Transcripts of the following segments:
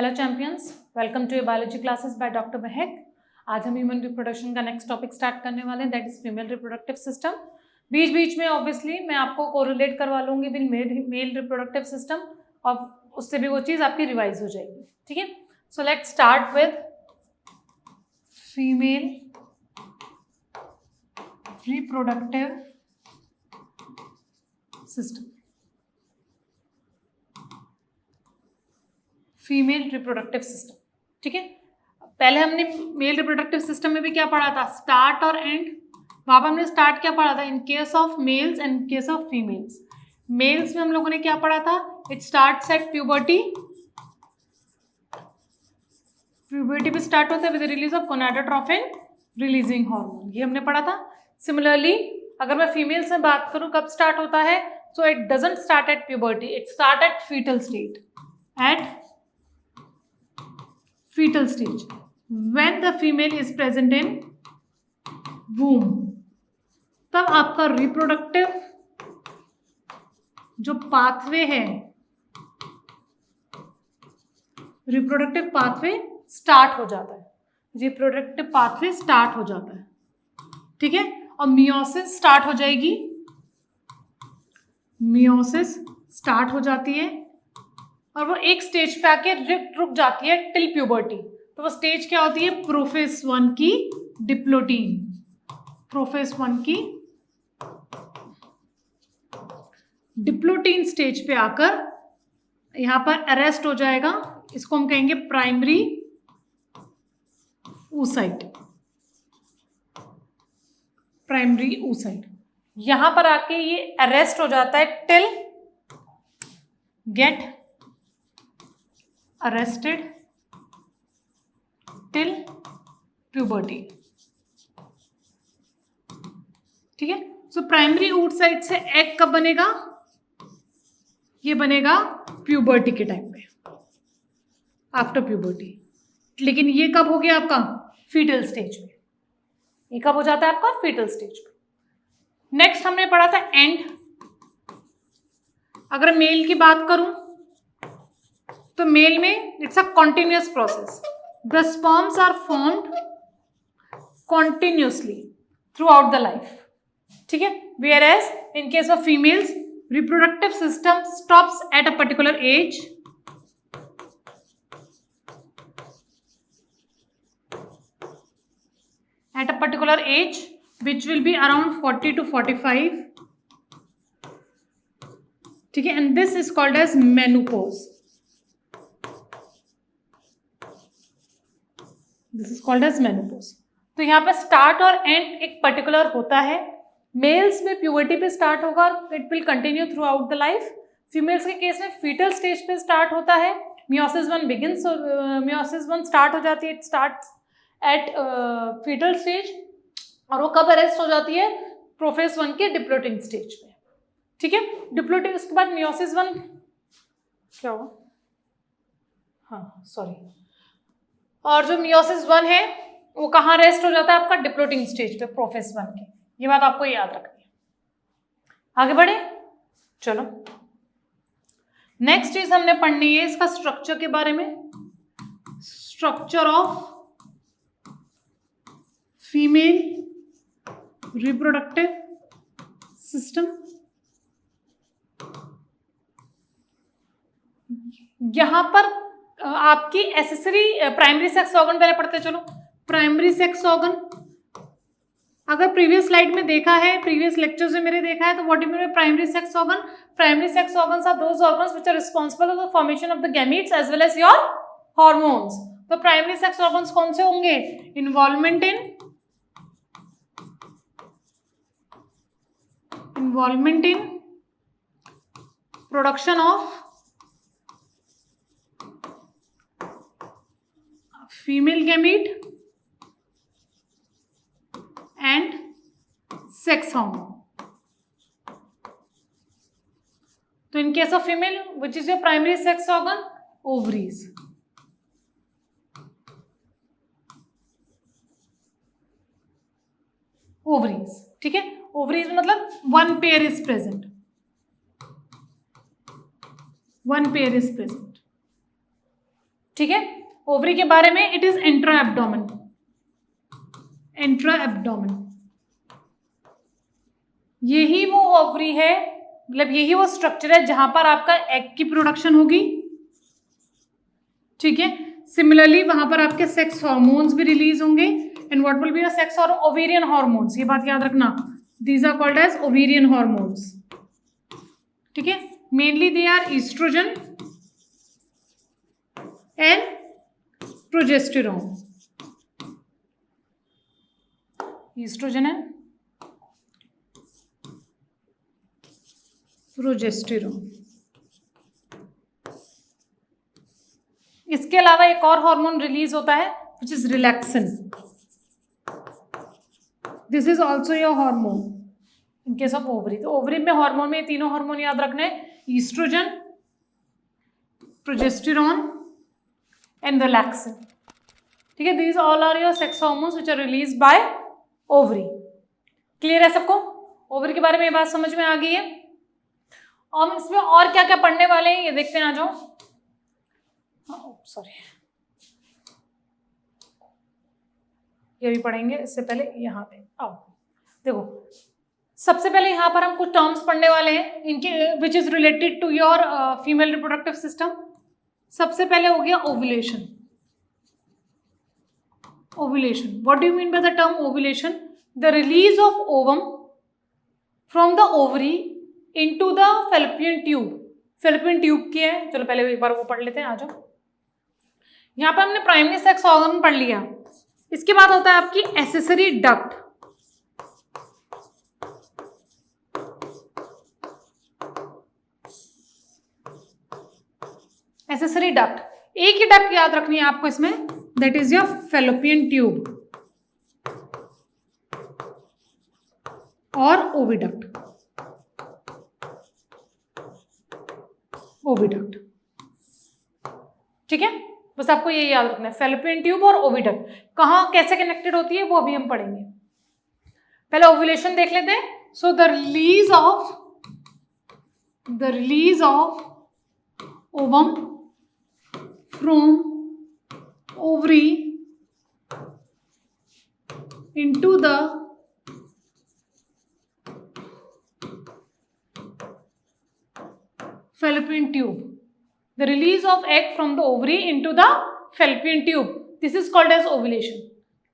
Hello champions, welcome to your biology classes by doctor Mahak. आज हम human reproduction का next topic start करने वाले हैं, that is female reproductive system. बीच बीच में ऑब्वियसली मैं आपको कोरिलेट करवा लूंगी विद मेल रिप्रोडक्टिव सिस्टम और उससे भी वो चीज़ आपकी रिवाइज हो जाएगी। ठीक है, so let's start with female reproductive system. Female reproductive system, ठीक है। पहले हमने मेल रिप्रोडक्टिव सिस्टम में भी क्या पढ़ा था, स्टार्ट और एंड। वहां पर हमने स्टार्ट क्या पढ़ा था, in case of males and in case of females. Males में हम लोगों ने क्या पढ़ा था, it starts at puberty. Puberty पे स्टार्ट होता है with release of gonadotrophin releasing hormone, ये हमने पढ़ा था। सिमिलरली अगर मैं फीमेल्स में बात करूं कब स्टार्ट होता है, so it doesn't start at puberty, it start at fetal state. At fetal stage when the female is present in womb, तब आपका रिप्रोडक्टिव जो पाथवे है, रिप्रोडक्टिव पाथवे स्टार्ट हो जाता है। रिप्रोडक्टिव पाथवे स्टार्ट हो जाता है, ठीक है। और मियोसिस स्टार्ट हो जाएगी, मियोसिस स्टार्ट हो जाती है और वो एक स्टेज पे आके रुक जाती है टिल प्यूबर्टी। तो वो स्टेज क्या होती है, प्रोफेस 1 की डिप्लोटीन। प्रोफेस 1 की डिप्लोटीन स्टेज पे आकर यहां पर अरेस्ट हो जाएगा, इसको हम कहेंगे प्राइमरी oocyte। प्राइमरी oocyte यहां पर आके ये अरेस्ट हो जाता है till get arrested till puberty, ठीक है। सो प्राइमरी oocyte से एग कब बनेगा, ये बनेगा प्यूबर्टी के टाइम पे, आफ्टर प्यूबर्टी। लेकिन ये कब हो गया आपका, फीटल स्टेज में। ये कब हो जाता है आपका, फीटल स्टेज पे। नेक्स्ट हमने पढ़ा था एंड। अगर मेल की बात करूं तो मेल में it's a continuous process. The sperms are formed continuously throughout the life, ठीक है। Whereas in case of females reproductive system stops at a particular age, at a particular age which will be around 40 to 45, ठीक है। and this is called as menopause, this is called as menopause। तो यहाँ पे start और and एक particular होता है। Mails में प्यूबर्टी पे स्टार्ट होगा और it will continue through out the life. Females के केस में फीटल स्टेज पे स्टार्ट होता है, मियोसिस 1 बिगिंस, मियोसिस 1 स्टार्ट हो जाती है, it starts at fetal stage और वो कब अरेस्ट हो जाती है, प्रोफेस 1 के डिप्लोटिंग स्टेज पे, ठीक है। डिप्लोटिंग, उसके बाद मियोसिस 1 क्या हुआ, हाँ सॉरी, और जो मियोसिस 1 है वो कहाँ रेस्ट हो जाता है आपका, डिप्लोटिंग स्टेज पे प्रोफेस 1 के। ये बात आपको याद रखनी है। आगे बढ़े, चलो नेक्स्ट चीज हमने पढ़नी है इसका स्ट्रक्चर के बारे में। Structure of female reproductive system. यहां पर आपकी एसेसरी प्राइमरी सेक्स ऑर्गन पहले पढ़ते चलो। प्राइमरी सेक्स ऑर्गन अगर प्रीवियस स्लाइड में देखा है, प्रीवियस लेक्चर्स में मेरे देखा है, तो what you mean by primary sex organ, primary sex organs are those organs which are responsible for the formation of the gametes as well as your hormones. तो primary sex organs कौन से होंगे, involvement in production of female gamete and sex hormone। तो in case of female, which is your primary sex organ, ovaries। ovaries, ठीक है। ovaries मतलब one pair is present, one pair is present। ठीक है, ovary के बारे में it is intra abdomen, intra abdomen, यही वो ओवरी है, मतलब यही वो स्ट्रक्चर है जहां पर आपका एग की प्रोडक्शन होगी, ठीक है। सिमिलरली वहां पर आपके सेक्स हार्मोन्स भी रिलीज होंगे, and what will be the sex और ओवेरियन हार्मोन्स, ये बात याद रखना, these are called as ovarian hormones, ठीक है। Mainly they are oestrogen and progesterone, oestrogen and progesterone. इसके अलावा एक और हार्मोन रिलीज होता है which is relaxin, this is also your hormone in case of ovary. तो ओवरी में हार्मोन में तीनों हार्मोन याद रखने, ईस्ट्रोजन, प्रोजेस्टेरोन एंड रिलैक्सिन, ठीक है। These all are your sex hormones which are released by ovary. Clear है सबको? ओवरी के बारे में ये बात समझ में आ गई है। हम इसमें और क्या क्या पढ़ने वाले हैं ये देखते हैं, आ जाओ। सॉरी, ये भी पढ़ेंगे, इससे पहले यहाँ पे आओ। देखो, सबसे पहले यहाँ पर हम कुछ टर्म्स पढ़ने वाले हैं इनके which is related to your female reproductive system. सबसे पहले हो गया ovulation. Ovulation, what do you mean by the term ovulation? The release of ovum from the ovary into the fallopian tube. Fallopian tube की है, चलो पहले एक बार वो पढ़ लेते हैं, आ जाओ। यहाँ पर हमने प्राइमरी सेक्स ऑर्गन पढ़ लिया, इसके बाद होता है आपकी एसेसरी डक्ट। एसेसरी डक्ट, एक ही डक्ट याद रखनी है आपको इसमें, that is your fallopian tube और ओविडक्ट। ओविडक्ट, ठीक है, बस आपको ये याद रखना है, फैलोपियन ट्यूब और ओविडक्ट कहाँ कैसे कनेक्टेड होती है वो अभी हम पढ़ेंगे। पहले ओव्यूलेशन देख लेते हैं। So the release of ovum from ovary into the fallopian tube. The release of egg from the ovary into the fallopian tube. This is called as ovulation.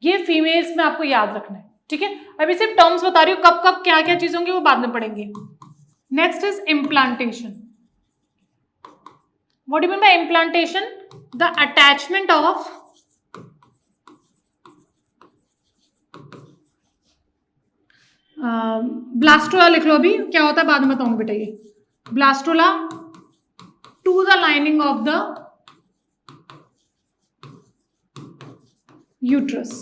ये फीमेल्स में आपको याद रखना है, ठीक है। अभी सिर्फ टर्म्स बता रही हूँ, कब कब क्या क्या चीज होंगी वो बाद में पढ़ेंगे। Next is implantation. What do you mean bye implantation? The attachment of blastula लिख लो, अभी क्या होता है बाद में बताऊंगी बेटा। ये blastula to the lining of the uterus.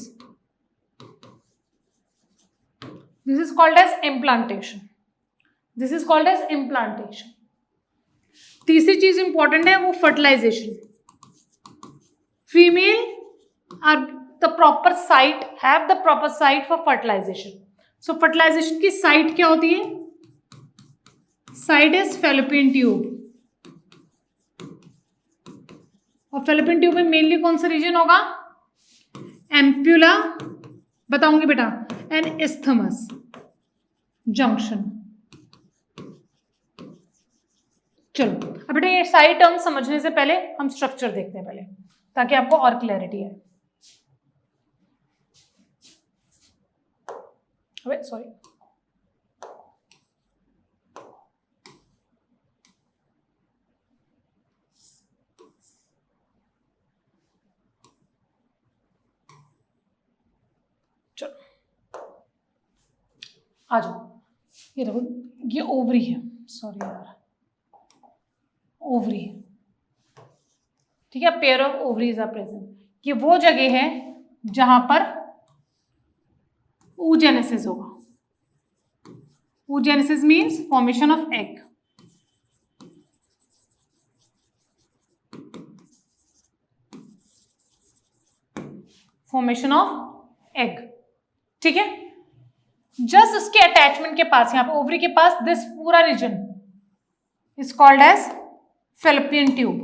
This is called as implantation. This is called as implantation. तीसरी चीज इंपॉर्टेंट है वो fertilisation. Female are the proper site, have the proper site for fertilisation. So fertilisation की site क्या होती है? Site is fallopian tube, और fallopian tube में मेनली कौन सा रीजन होगा? एम्प्यूला, बताऊंगी बेटा, एंड इस्थमस जंक्शन। चलो अब बेटा ये सारी टर्म समझने से पहले हम स्ट्रक्चर देखते हैं पहले, ताकि आपको और क्लैरिटी है। अबे सॉरी, आ जाओ। ये देखो, ये ओवरी है, सॉरी यार, ओवरी है, ठीक है। Pair of ovaries are present. ये वो जगह है जहां पर oogenesis होगा। oogenesis means formation of egg. Formation of egg, ठीक है। जस्ट उसके अटैचमेंट के पास, यहाँ पे ओवरी के पास, दिस पूरा region is called as fallopian tube.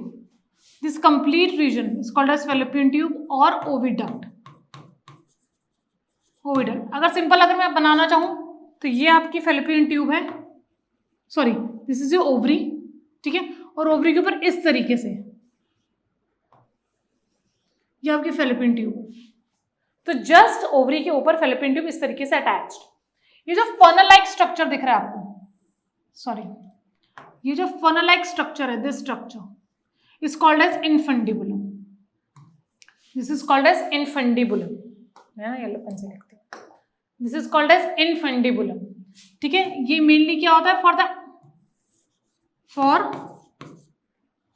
This complete region is called as fallopian tube और ओविडक्ट। ओविडक्ट अगर सिंपल अगर मैं बनाना चाहूं तो ये आपकी फैलोपियन ट्यूब है, sorry this is your ovary, ठीक है, और ओवरी के ऊपर इस तरीके से ये आपकी फैलोपियन ट्यूब, तो जस्ट ओवरी के ऊपर फैलोपियन ट्यूब इस तरीके से अटैच्ड। ये जो फनल लाइक स्ट्रक्चर दिख रहा है आपको, सॉरी ये जो फनल लाइक स्ट्रक्चर है, this structure is called as infundibulum. This is called as infundibulum, yellow pen से लिखते हैं, this is called as infundibulum, ठीक है। ये मेनली क्या होता है, for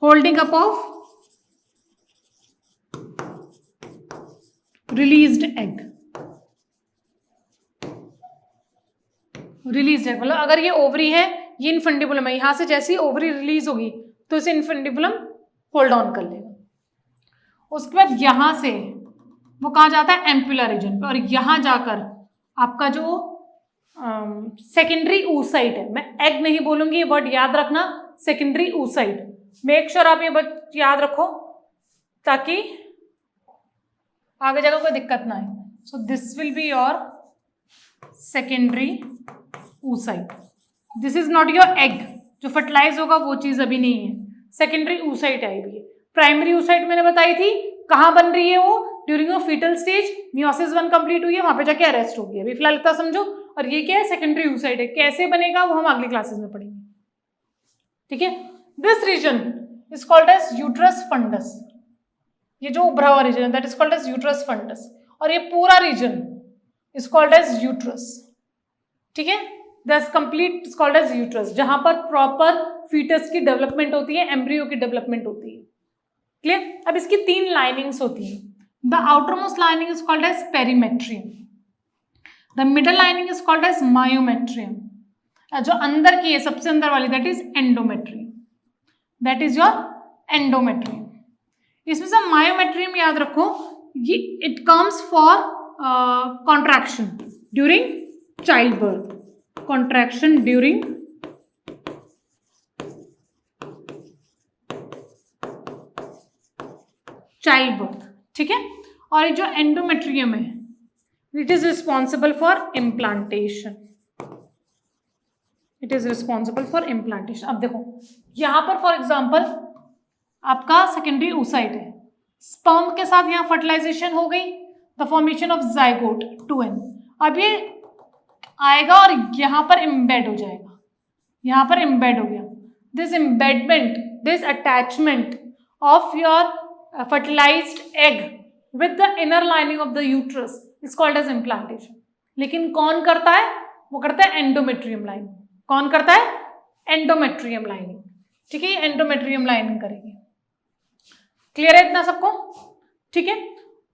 holding up of released egg. Released egg मतलब अगर ये ओवरी है, ये इनफंडिबुलम है, यहां से जैसे ही ओवरी रिलीज होगी तो इसे इनफंडिबुलम होल्ड ऑन कर लेगा। उसके बाद यहां से वो कहां जाता है, एम्पुलर रीजन पे, और यहां जाकर आपका जो सेकेंडरी oocyte है, मैं एग नहीं बोलूंगी, ये वर्ड याद रखना, सेकेंडरी oocyte, मेक श्योर आप ये वर्ड याद रखो ताकि आगे जाकर कोई दिक्कत ना आए। So this will be your secondary oocyte। This is not your egg, जो फर्टिलाइज होगा वो चीज अभी नहीं है, सेकेंडरी oocyte आएगी। प्राइमरी oocyte मैंने बताई थी कहां बन रही है, वो during your fetal stage, meiosis 1 complete हुई है, वहां पे जाके अरेस्ट होगी, अभी फिलहाल इतना समझो। और ये क्या है, सेकेंडरी oocyte है, कैसे बनेगा वो हम अगली क्लासेस में पढ़ेंगे, ठीक है। This region is called as uterus fundus, ये जो उभरा हुआ रीजन है that is called as uterus fundus, और ये पूरा region is called as uterus, ठीक है। That's complete is called as uterus, जहां पर प्रॉपर फीटस की डेवलपमेंट होती है, एम्ब्रियो की डेवलपमेंट होती है, क्लियर। अब इसकी 3 लाइनिंग्स होती है। The outermost lining is called as perimetrium, the middle lining is called as myometrium, जो अंदर की है सबसे अंदर वाली that is endometrium, that is your endometrium. इसमें से मायोमेट्रियम याद रखो, ये it comes for contraction during child birth, contraction during child birth, ठीक है। और ये जो एंडोमेट्रियम है it is responsible for implantation, it is responsible for implantation. अब देखो यहां पर फॉर एग्जाम्पल आपका सेकेंडरी oocyte है, स्पर्म के साथ यहाँ फर्टिलाइजेशन हो गई, the formation of zygote 2n, अब ये आएगा और यहाँ पर इम्बेड हो जाएगा, यहाँ पर इम्बेड हो गया। This embedment, this attachment of your fertilised egg with the inner lining of the uterus is called as implantation. लेकिन कौन करता है, वो करता है एंडोमेट्रियम लाइनिंग। कौन करता है, एंडोमेट्रियम लाइनिंग, ठीक है, एंडोमेट्रियम लाइनिंग करेगी। क्लियर है इतना सबको, ठीक है।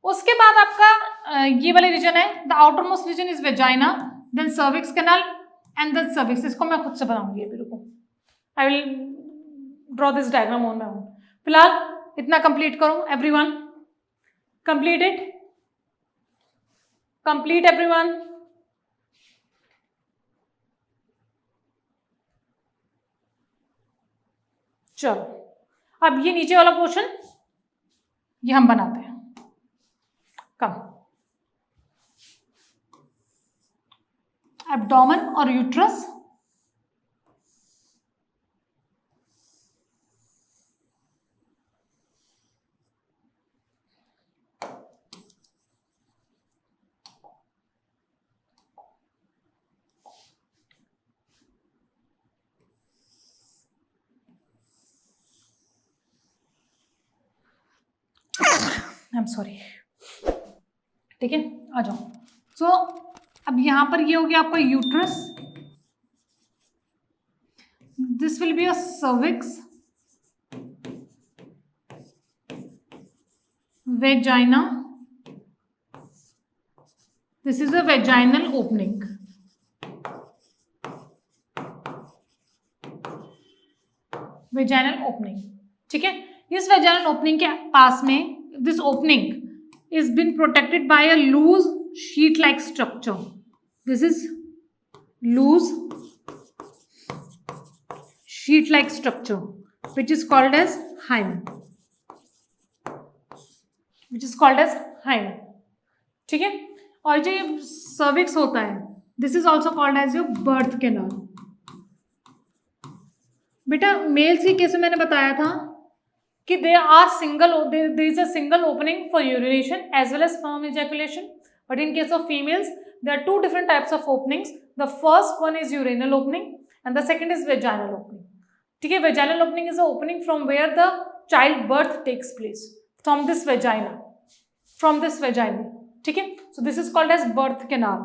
उसके बाद आपका ये वाले रीजन है, the outermost region is vagina, then cervix canal and then cervix. इसको मैं खुद से बनाऊंगी अभी, रुको, I will draw this diagram on my own. फिलहाल इतना कंप्लीट करो everyone, complete it, complete everyone. चलो अब ये नीचे वाला पोर्शन ये हम बनाते हैं, कम एब्डोमेन और यूट्रस, आई एम सॉरी, ठीक है, आ जाओ। सो अब यहां पर ये हो गया आपका uterus, this will be a cervix, vagina, this is a vaginal opening, vaginal opening, ठीक है। इस वेजाइनल ओपनिंग के पास में this opening is been protected by a loose sheet like structure, this is loose sheet like structure which is called as hymen, which is called as hymen, ठीक है। और जो ये सर्विक्स होता है, this is also called as your birth canal. बेटा mails के case में मैंने बताया था कि they are single, there is a single opening for urination as well as sperm ejaculation, but in case of females there are two different types of openings. The first one is urinal opening and the second is vaginal opening, ठीक है। Vaginal opening is a opening from where the child birth takes place, from this vagina, ठीक है। So this is called as birth canal,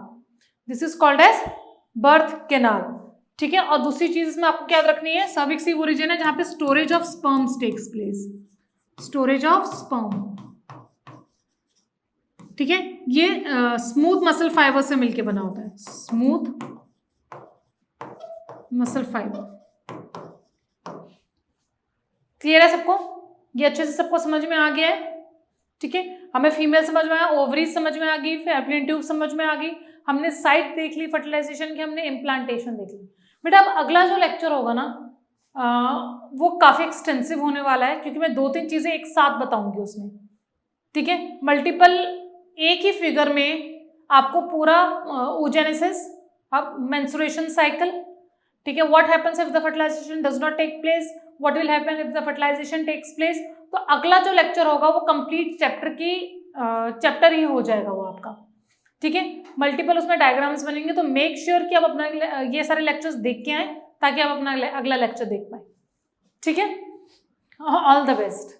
this is called as birth canal, ठीक है। और दूसरी चीज इसमें आपको क्या याद रखनी है, सर्विक्स वो रीजन है जहां पे storage of sperms takes place, storage of sperm, ठीक है। ये स्मूथ मसल फाइबर से मिलके बना होता है, स्मूथ मसल फाइबर। क्लियर है सबको, ये अच्छे से सबको समझ में आ गया है, ठीक है। हमें फीमेल समझ में आया, ओवरीज समझ में आ गई, फैलोपियन ट्यूब समझ में आ गई, हमने साइट देख ली फर्टिलाइजेशन की, हमने इम्प्लांटेशन देख ली। बेटा अब अगला जो लेक्चर होगा ना वो काफी एक्सटेंसिव होने वाला है, क्योंकि मैं 2-3 चीजें एक साथ बताऊंगी उसमें, ठीक है। मल्टीपल, एक ही फिगर में आपको पूरा oogenesis, अब मेंस्ट्रुएशन साइकिल, ठीक है, what happens if the fertilisation does not take place, what will happen if the fertilisation takes place. तो अगला जो लेक्चर होगा वो कंप्लीट चैप्टर ही हो जाएगा वो आपका, ठीक है। मल्टीपल उसमें डायग्राम्स बनेंगे, तो मेक श्योर कि आप अपना ये सारे लेक्चर्स देख के आए ताकि आप अपना अगला लेक्चर देख पाए, ठीक है। All the best.